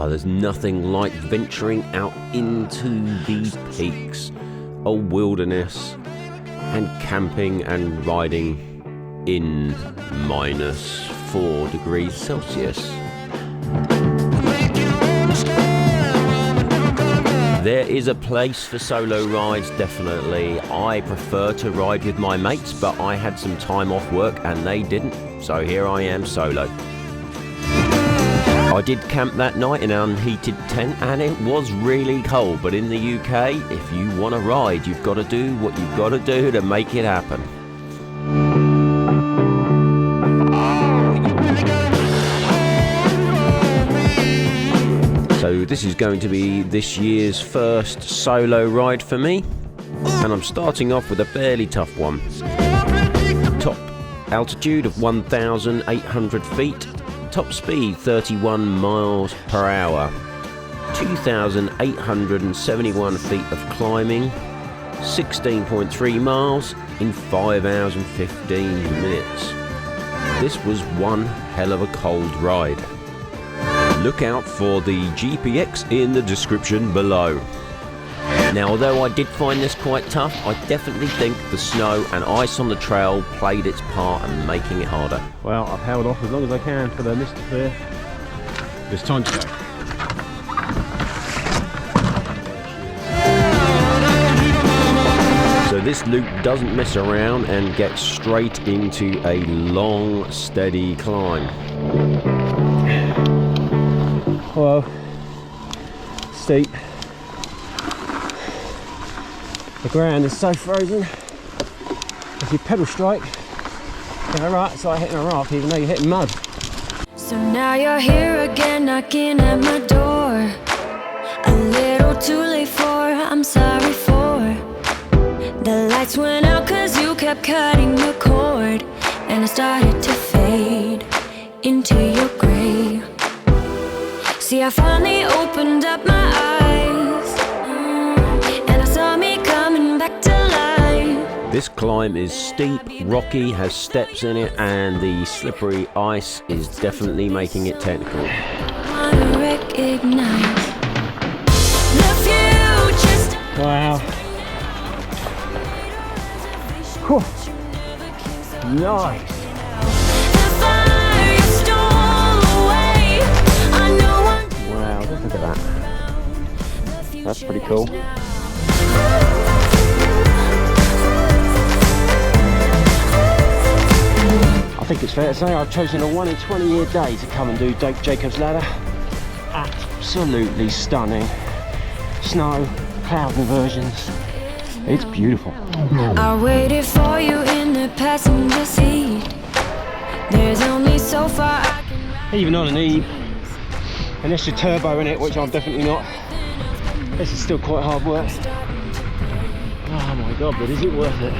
there's nothing like venturing out into the peaks of wilderness and camping and riding in -4 degrees Celsius. There is a place for solo rides, definitely. I prefer to ride with my mates, but I had some time off work and they didn't, so here I am solo. I did camp that night in an unheated tent and it was really cold, but in the UK, if you want to ride, you've got to do what you've got to do to make it happen. So this is going to be this year's first solo ride for me, and I'm starting off with a fairly tough one. Top altitude of 1,800 feet, top speed 31 miles per hour, 2,871 feet of climbing, 16.3 miles in 5 hours and 15 minutes. This was one hell of a cold ride. Look out for the GPX in the description below. Now, although I did find this quite tough, I definitely think the snow and ice on the trail played its part in making it harder. Well, I've held off as long as I can for the mist to clear. It's time to go. So this loop doesn't mess around and gets straight into a long, steady climb. Whoa, steep. The ground is so frozen. If you pedal strike, right, it's like hitting a rock even though you're hitting mud. So now you're here again, knocking at my door. A little too late for, I'm sorry for. The lights went out cause you kept cutting the cord, and I started to fade into your grey. See, I finally opened up my eyes, and I saw me coming back to life. This climb is steep, rocky, has steps in it, and the slippery ice is definitely making it technical. Wow. Whew. Nice. Wow, just look at that. That's pretty cool. I think it's fair to say I've chosen a 1 in 20 year day to come and do Jacob's Ladder. Absolutely stunning. Snow, cloud inversions. It's beautiful. I waited for you in the passenger seat. There's only so far I can ride. Even on an E, unless you're turbo in it, which I'm definitely not, this is still quite hard work. Oh my god, but is it worth it?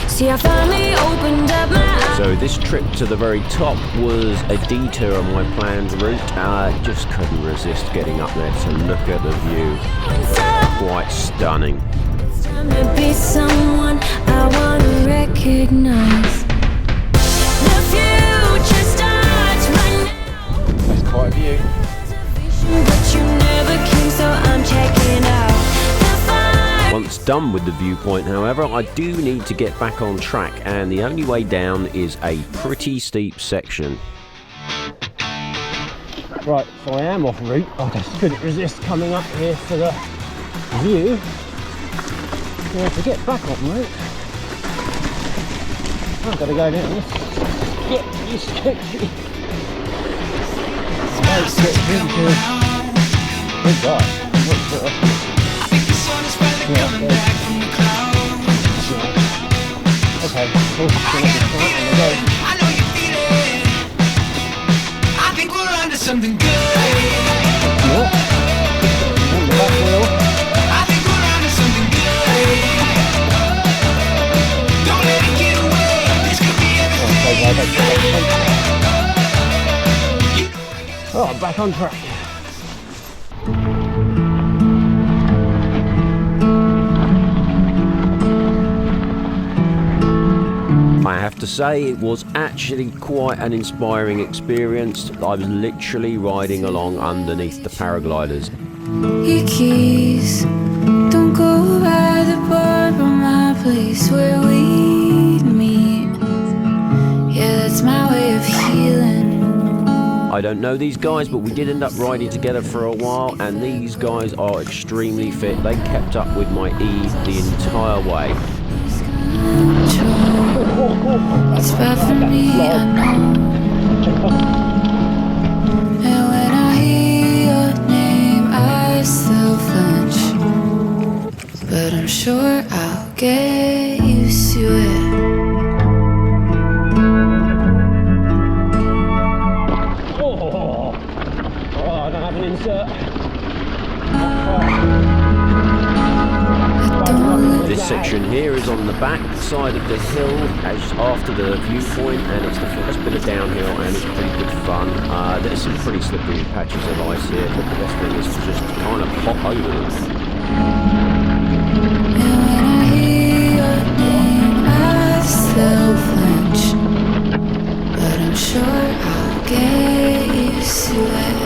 See, I finally opened up my eyes. So this trip to the very top was a detour on my planned route. I just couldn't resist getting up there to look at the view. Quite stunning. It's time to be someone I want to recognize. The future starts right now. That's quite a view. But you never came, so I'm checking out. Once done with the viewpoint, however, I do need to get back on track, and the only way down is a pretty steep section. Right, so I am off route. I just couldn't resist coming up here for the view. Yeah, to get back on route, I've got to go down this. Get this sketchy. Very sketchy because... Oh God. Yeah, okay, cool. I know you feel it. I think we're onto something good. Yeah. On the back wheel. I think we're onto something good. Don't let it get away. This could be everything. Oh, I'm back on track. I have to say it was actually quite an inspiring experience. I was literally riding along underneath the paragliders. Your keys don't go by the bar, but my place where we meet. Yeah, that's my way of healing. I don't know these guys, but we did end up riding together for a while, and these guys are extremely fit. They kept up with my E the entire way. It's bad for me, I know. And when I hear your name, I still flinch. But I'm sure I'll get used to it. I don't have an insert. This section here is on the back side of the hill, as after the viewpoint, and it's the first bit of downhill, and it's pretty good fun. There's some pretty slippery patches of ice here, but the best thing is to just kind of hop over them. And when I hear your name, I still flinch. But I'm sure I'll get used to it.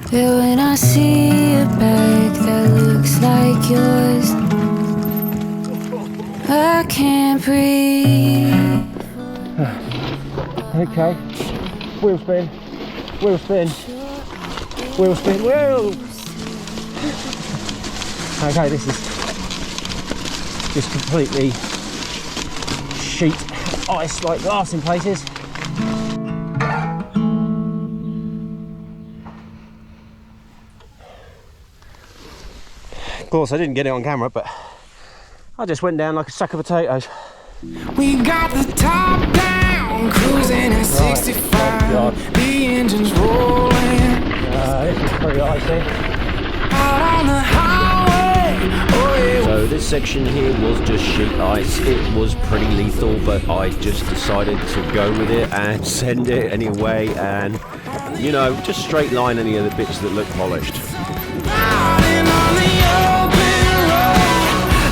Yeah, when I see a bag that looks like yours, I can't breathe. Okay, wheel spin, wheel spin, wheel spin, wheel! Okay, this is just completely sheet ice like glass in places. Of course, I didn't get it on camera, but I just went down like a sack of potatoes. We got the top down, cruising at 65. The engine's rolling. This is pretty icy. Out on the highway. Oh, yeah. So this section here was just sheet ice. It was pretty lethal, but I just decided to go with it and send it anyway, and you know, just straight line any of the bits that look polished. Riding on the open road,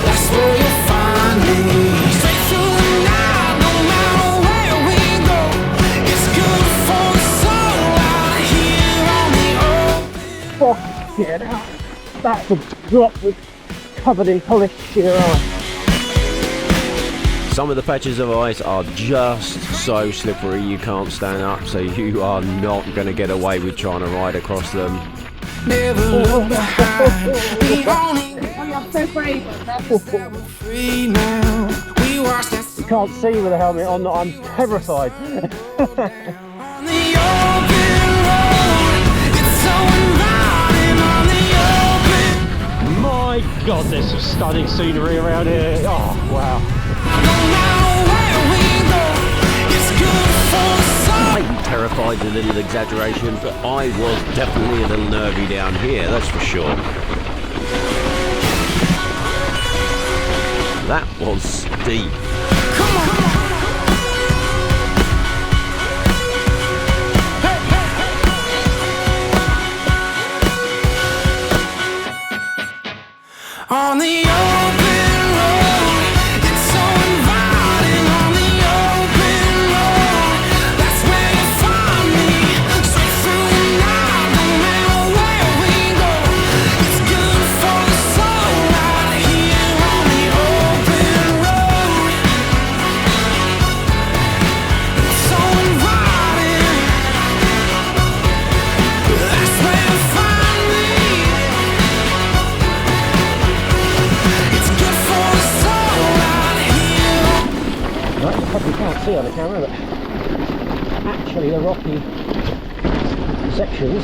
that's where you'll find me. Straight through the night, no matter where we go. It's good for the soul out here on the open. Fuck it out. That's a drop with covered in polished sheer ice. Some of the patches of ice are just so slippery you can't stand up, so you are not going to get away with trying to ride across them. Never look behind. We only free now. We watch that You can't see with a helmet on, I'm terrified. on the open road. It's so inviting on the open. My God, there's some stunning scenery around here. Oh, wow. No matter where we go, it's good for the soul. Maybe terrified is a little exaggeration, but I was definitely a little nervy down here, that's for sure. That was steep. Come on. On the open road, it's so inviting. On the open road, that's where you find me. Straight through the night, no matter where we go. It's good for the soul out here on the open road. It's so inviting. That's where you find me. It's good for the soul out here. Right, you probably can't see on the camera, but actually the rocky sections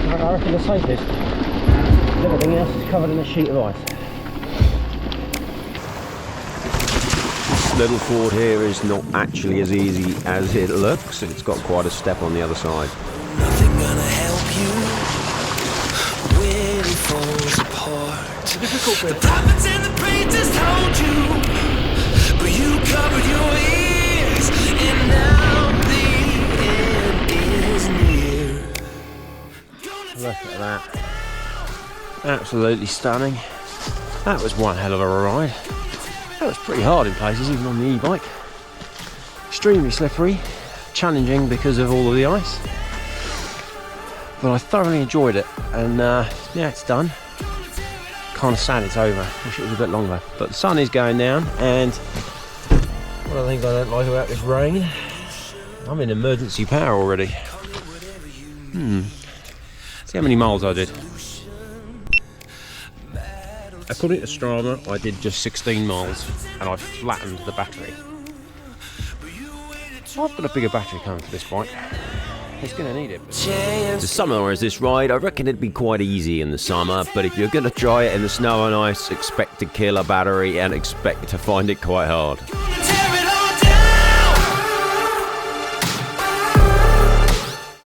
are, I reckon, the safest. Everything else is covered in a sheet of ice. This little ford here is not actually as easy as it looks. It's got quite a step on the other side. Nothing gonna help you when it falls apart. The prophets and the preachers told you, but you covered your ears, and now the end is near. Look at that. Absolutely stunning. That was one hell of a ride. That was pretty hard in places, even on the e-bike. Extremely slippery, challenging because of all of the ice. But I thoroughly enjoyed it, and yeah, it's done. Kind of sad it's over. Wish it was a bit longer. But the sun is going down, and one of the things I don't like about this rain, I'm in emergency power already. See how many miles I did. According to Strava, I did just 16 miles, and I flattened the battery. I've got a bigger battery coming for this bike. It's going to need it. To summarise this ride, I reckon it'd be quite easy in the summer, but if you're going to try it in the snow and ice, expect to kill a battery and expect to find it quite hard.